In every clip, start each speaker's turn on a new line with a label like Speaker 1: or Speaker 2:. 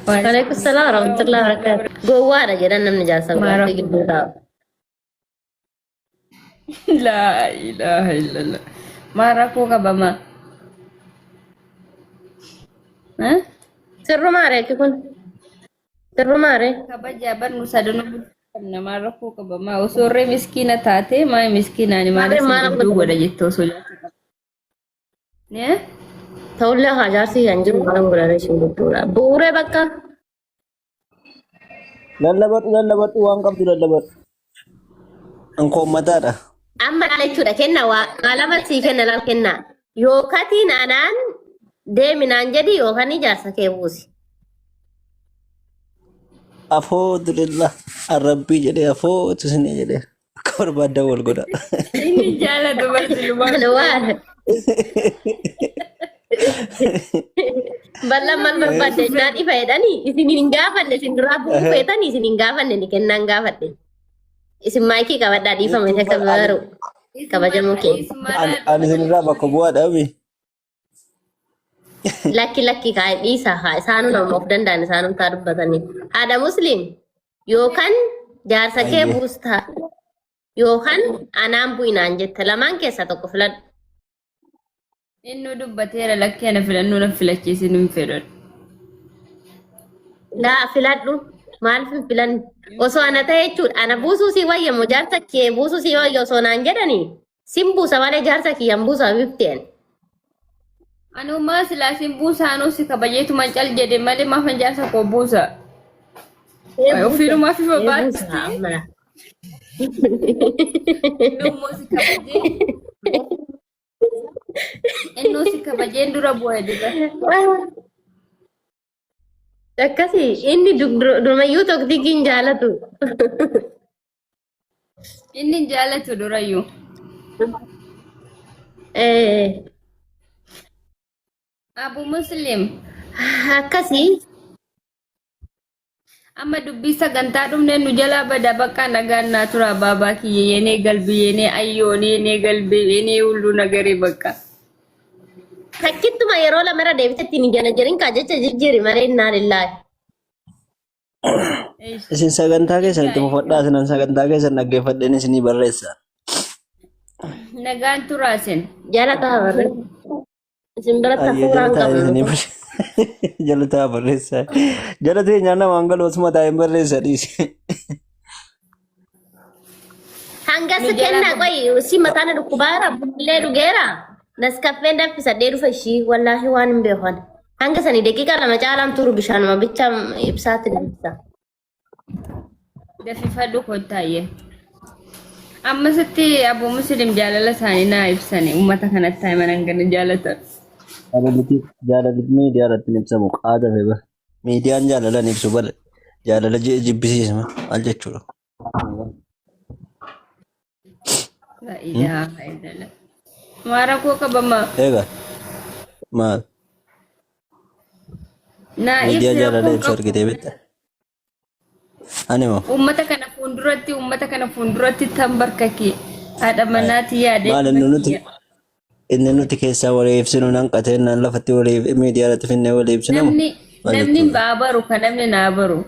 Speaker 1: Waalaikumsalam warahmatullahi wabarakatuh. Gowwa ada jedhan namni jaarsa guddaa gidduu taa'u.
Speaker 2: La ilaha illallah. Marah ko ka ba ma? Ha?
Speaker 1: Sirru maare akki kun? Sirru maare?
Speaker 2: Kabaja barnu sadanu na marah ko ka ba ma? Usurre miskina taate ma miskina ni
Speaker 1: Maare
Speaker 2: maala si
Speaker 1: maal
Speaker 2: gidduu godha jettoo sojaatu. Ne?
Speaker 1: ta'ullee haa jaarsi kan jiru maal godhana ishin gidduudha. Bu'uuree bakka
Speaker 3: Lallabadhu waan qabdu lallabadhu. Ankoon mataadha.
Speaker 1: amma dhaala jechuudha kenna waa maalama sii kenna laal kenna. Yookatiin anaan deeminaan jedhi yookaan ijaarsa kee buusi.
Speaker 3: Afoo dilillah arrabbii jedhee afoo tusinee jedhee akka barbaadda wal godha.
Speaker 2: Inni jaalatu barsilumaa.
Speaker 1: Maal waan? Bal'aan maal barbaadde naan ifa jedhanii isin hin gaafanne isin duraa bu'uu feetanii isin hin gaafanne ni kennaan gaafadhe. Isin maayikii qabadhaa dhiifame isa kabaru kabajamoo kee.
Speaker 3: Ani isinirraa bakka bu'aadhaami.
Speaker 1: Lakki kaa'e dhiisa haa isaanuu nama of danda'an isaanuu taa dubbatanii. Haadha musliim yookaan jaarsa kee buustaa yookaan anaan bu'inaan jette lamaan keessaa tokko filadhu.
Speaker 2: Inni dubbateera lakkee ana filannoo na filachiisin hin fedhan.
Speaker 1: Laa filadhu maal filanni osoo ana ta'e jechuudha ana buusuu si wayyamu jaarsa kee buusuu si wayya osoo naan jedhanii sin buusa malee jaarsa kiyyaan buusa bifteen.
Speaker 2: Anuma silaasin buusa anuu si kabajeetuma cal jedhe malee maaf jaarsa koo buusa. Ofiirumaa fi babaatti. Innummoo si kabajee. Innuu si kabajeen dura bu'ee dura.
Speaker 1: Akkasii inni durumayyuu tokkitiin jaalatu.
Speaker 2: Inni jaalatu durayyuu. Abu Muslim.
Speaker 1: Akkasii.
Speaker 2: Amma dubbii sagantaa dhumnee nu jalaa bada bakka nagaan naa tura baabaa kiyya yenee galbii yenee ayyoon yenee galbii yenee hulluu nagaree bakka.
Speaker 1: Fakkittuma yeroo lamara deebitetti ni jana jirin kaa jecha jijjiiri malee innaa lillahi.
Speaker 3: Isin sagantaa keessan itti fufadhaa isinan sagantaa keessan dhaggeeffadheen isinii barreessa.
Speaker 2: Nagaan turaasin.
Speaker 1: Jalataa barreessa. Isin biratti hafuuraan qabnu.
Speaker 3: Jalataa barreessa. Jalatee nyaanna waan galu osuma taa'een barreessa dhiise.
Speaker 1: Hangas kennaa qoyi si mataan dhukkubaara bullee dhugeera. Naskaffeen danfisadhee dhufa ishii wallaahi waan hin beekan. Hanga sanii daqiiqaa lama caalaan turu bishaanuma bicha ibsaatti danfisa.
Speaker 2: Dafifadhu kottaayyee. Ammasitti Abu Muslim jaalala isaanii naa ibsani uummata kanatti taa'iman hangana jaalatan.
Speaker 3: Jaalalli miidiyaa irratti ni ibsamu qaada fe'e. Miidiyaan jaalalan ibsu bara jaalala jibbisiisma maal jechuudha.
Speaker 2: La ilaha illallah. Mara koo qabama.
Speaker 3: Egaa maal?
Speaker 2: Naa
Speaker 3: Miidiyaa jaalala ibsu argitee beekta. Ani moo?
Speaker 2: Uummata kana fuulduratti tambarkaki haadha manaatti yaade.
Speaker 3: Maal inni nuti keessaa walii ibsinu nan qateen nan lafatti walii miidiyaa irratti finnee walii ibsinu.
Speaker 2: Namni baabaru kan namni naabaru.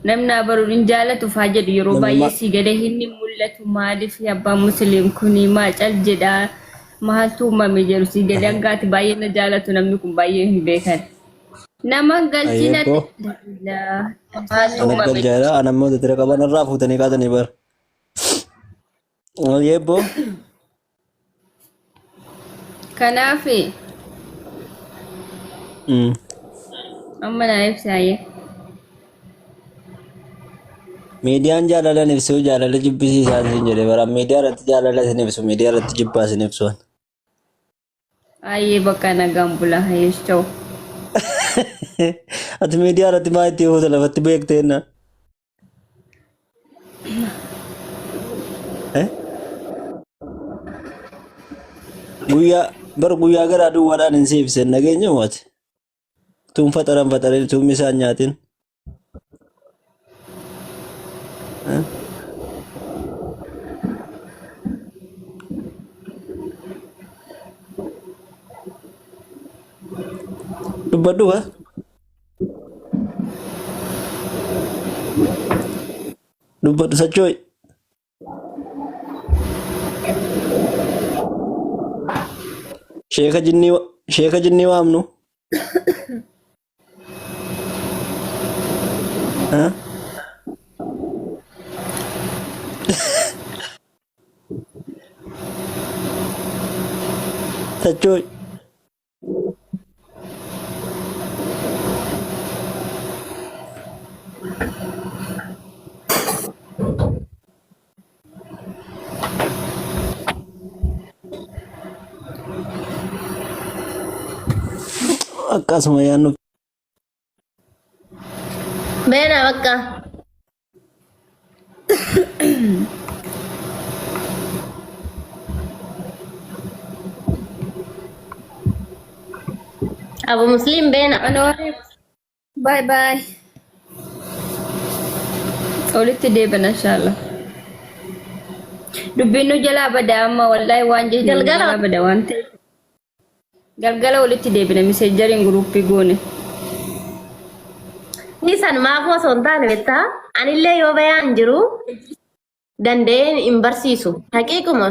Speaker 2: Namni naabaru hin jaalatu faa jedhu yeroo baay'ee si gada hinni mul'atu maaliif abbaa musliim kuni maal cal jedhaa maaltu uumame jedhu si gada hangaati baay'ee na jaalatu namni kun baay'ee hin beekan. Nama galchina
Speaker 3: Ana galchaadha. Ana immoo tattira qaban irraa fuutanii kaatanii bara. Yebboo.
Speaker 2: kanaaf amma naa ibsaayyee.
Speaker 3: Miidiyaan jaalalan ibsu jaalala jibbisiisaa isin jedhe bara miidiyaa irratti jaalala isin ibsu miidiyaa irratti jibbaa isin ibsuun.
Speaker 2: Ayyee bakka nagaan bula hayees ta'u.
Speaker 3: Ati miidiyaa irratti maa itti fuuta lafatti beekteenna? Guyyaa gara duwwaadhaan hin siibsen nageenya uummate. Tuun faxaran tuun isaan nyaatin. Dubbadhu ka? dubbadhu Sachooy. Sheeka jinnii waamnu. Sachooy. Akkasuma yaannu.
Speaker 1: Beena bakka. Abu Muslim beena.
Speaker 2: Bye bye. Olitti deebiin inshallah. Dubbiin nu jalaa bada amma wallahi waan jechuun jalaa bada waan ta'eef. Galgala olitti deebina miseejariin guruppii goone.
Speaker 1: Nisan maaf osoo hin taane beektaa? Anillee yoo bayaan jiru danda'een hin barsiisu. Haqiiquma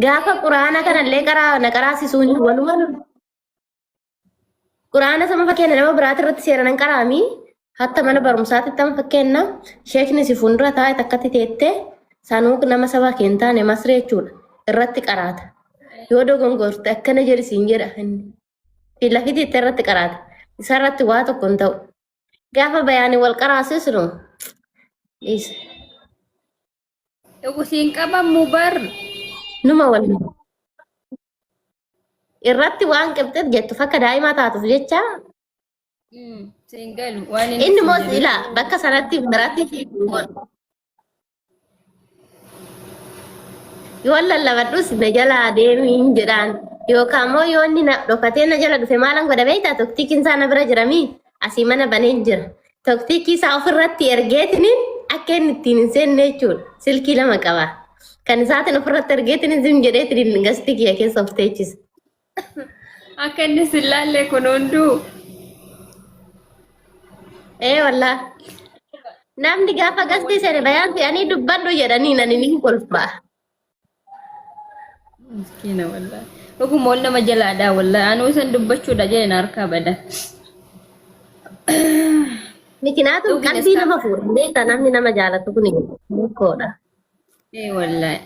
Speaker 1: gaafa quraana kanallee na qaraasisuu hin walumaa. Quraana sama fakkeenya nama biraati irratti seeranan qaraami. Hatta mana barumsaatti tam fakkeenya sheekni si fuuldura taa'e takkatti teettee sanuu nama sabaa kee hin taane masree jechuudha irratti qaraata. Yoo dogongorte akkana jedhisiin jedha inni lafitti itti irratti qaraata isarratti waa tokko hin ta'u gaafa bayaanii wal qaraasisnu
Speaker 2: Ugusiin qabamu bar
Speaker 1: numa wal irratti waan qibxit jettu fakka daa'imaa taatuuf jecha
Speaker 2: singalu waan
Speaker 1: inni moos ilaa bakka sanatti biraatti yoo lallabadhus na jala deemii hin jedhaan yookaan immoo yoo inni na dhokatee na jala dhufe maalan godha beektaa tokkiikiin isaa na bira jiramii asii mana banee jira tokkiikii isaa ofirratti ergeetiniin akka inni ittiin hin seenne jechuudha silkii lama qaba kan isaatiin ofirratti ergeetiniin zim jedheetiniin gasti kiyya keessa of teechisa.
Speaker 2: Akka inni sillaallee kun hunduu.
Speaker 1: Wallaa namni gaafa gasti seene bayaan fe'anii dubbadhu jedhanii nani ni kolfaa.
Speaker 2: Miskiina wallahi. Dhuguma ol nama jalaadhaa wallahi. Anuu isan dubbachuudha jedheen harkaa bada.
Speaker 1: Mikinaatu qalbii nama fuudha. Beektaa namni nama jaalatu kun mukoodha.
Speaker 2: Wallahi.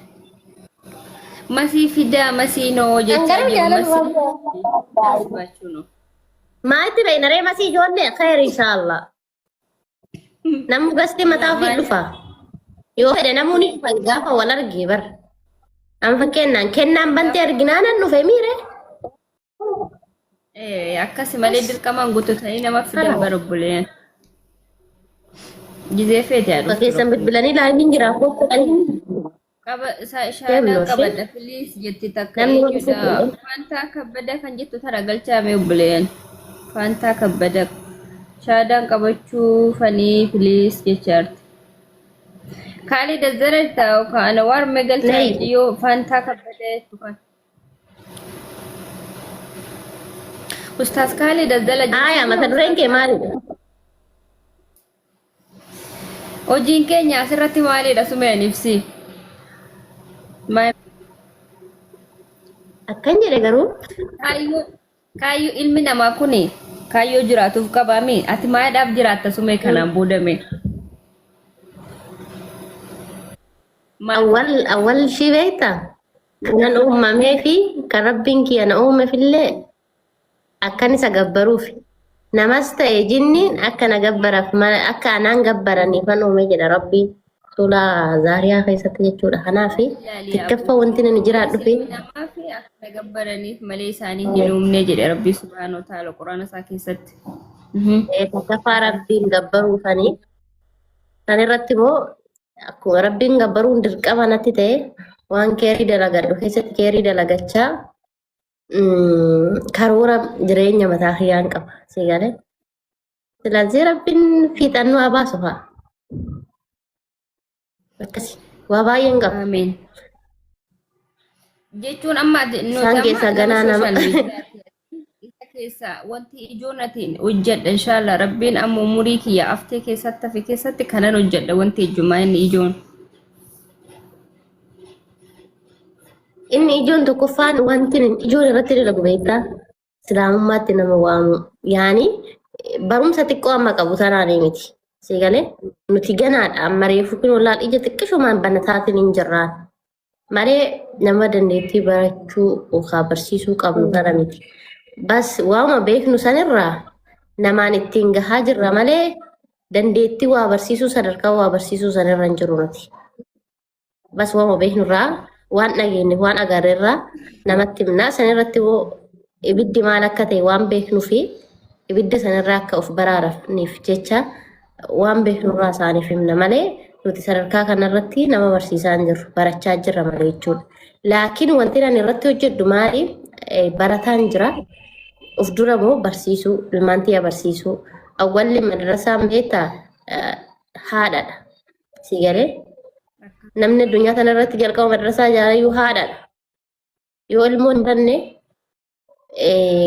Speaker 2: Masii fidaa masii noo jechaa jiru masii.
Speaker 1: Maalitti beeknaree masii ijoollee khayr inshallah. Namni gasti mataa ofii dhufa. Yoo fedhe namoonni gaafa wal argee bara. Am fakkeenyaan kennaan bantee arginaan an dhufe miire.
Speaker 2: Akkasi malee dirqamaan guutatanii nama fidan barobboleen. Gizee feete yaa dhufu.
Speaker 1: Keessan bilbilanii laayiin jira
Speaker 2: Qaba shaadaan qabadha filiis jetti takka jechuudha. Faantaa kabbada kan jettu tara galchaame obboleen. Faantaa kabbada shaadaan qabachuu fanii filiis jechaarti. Kali dazzara ta'u kan war megal ta'iyo fanta kabbade tukan. Ustaz Kali dazzala
Speaker 1: aya mata dureen kee maalidha?
Speaker 2: Hojiin keenya asirratti maalidha sumeen ibsi?
Speaker 1: Akkan jedhe garuu
Speaker 2: kaayyoo ilmi namaa kuni kaayyoo jiraatuuf qabaami ati maadhaaf jiraatta sumee kanaan boodame.
Speaker 1: awal shi beekta kanan uumamee fi kan rabbiin kiyya na uumeefillee akkan isa gabbaruuf namas ta'e jinniin akka na gabbaraaf akka anaan gabbaraniif an uume jedha rabbiin suuraa zaariyaa keessatti jechuudha. Kanaaf xiqqaffa wanti nani jiraadhu fi
Speaker 2: akka gabbaraniif malee isaanii hin uumne jedhe rabbii subhaanahu wa ta'ala quraana isaa keessatti.
Speaker 1: Xiqqaffa rabbiin gabbaruufanii kan irratti immoo akkuma rabbiin gabbaruun dirqama natti ta'e waan keerii dalagadhu keessatti keerii dalagachaa karoora jireenya mataa kiyyaan qaba sigalee silazii rabbiin fiixannoo abaasu fa'a akkasi waa baay'een qaba.
Speaker 2: Ameen. Jechuun amma
Speaker 1: isaan keessaa ganaa nama
Speaker 2: keessa wanti ijoonatiin hojjedha inshallah rabbiin ammoo umurii kiyya aftee keessatti fi keessatti kanan hojjedha wanti ijumaa inni ijoon.
Speaker 1: Inni ijoon tokkoffaan wanti ijoon irratti dalagu beektaa islaamummaatti nama waamu yaani barumsa xiqqoo amma qabu tanaanii miti. Sigalee nuti ganaadha amma reefu kun wallaan ija xiqqishumaan banataatiin hin jirraan. Malee nama dandeettii barachuu yookaan barsiisuu qabnu tana miti. Bas waama beeknu sanirraa namaan ittiin gahaa jirra malee dandeettii waa barsiisuu sadarkaa waa barsiisuu sanirra hin jiru nuti. Bas waama beeknurraa waan dhageenye waan agarreerraa namatti himnaa sanirratti ibiddi maal akka ta'e waan beeknuu fi ibidda sanirraa akka of baraaraniif jecha waan beeknurraa isaaniif himna malee nuti sadarkaa kanarratti nama barsiisaa hin jirru barachaa jirra malee jechuudha. Laakiin wanti ani irratti hojjedhu maali barataan jira of dura moo barsiisuu ilmaan tiyya barsiisuu awwalli madrasaan beektaa haadhaadha. Sigalee namni addunyaa kanarratti jalqaba madrasaa ijaarayyuu haadhaadha. Yoo ilmoo hin danne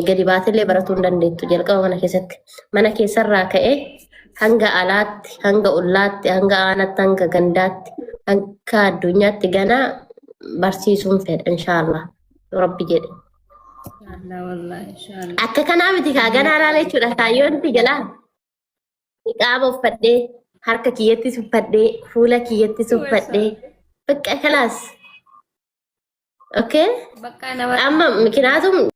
Speaker 1: gadi baatillee baratuu hin dandeettu jalqaba mana keessatti. Mana keessarraa ka'ee hanga alaatti, hanga ollaatti, hanga aanaatti, hanga gandaatti, hanga addunyaatti ganaa barsiisuun fedha inshaallah. Rabbi jedhe. Akka kanaa miti kaa ganaa laala jechuudha. Kaayyoon itti jalaa qaama uffadhee, harka kiyyattis uffadhee, fuula kiyyattis uffadhee, bakka kalaas. Okay? Amma mikinaatuun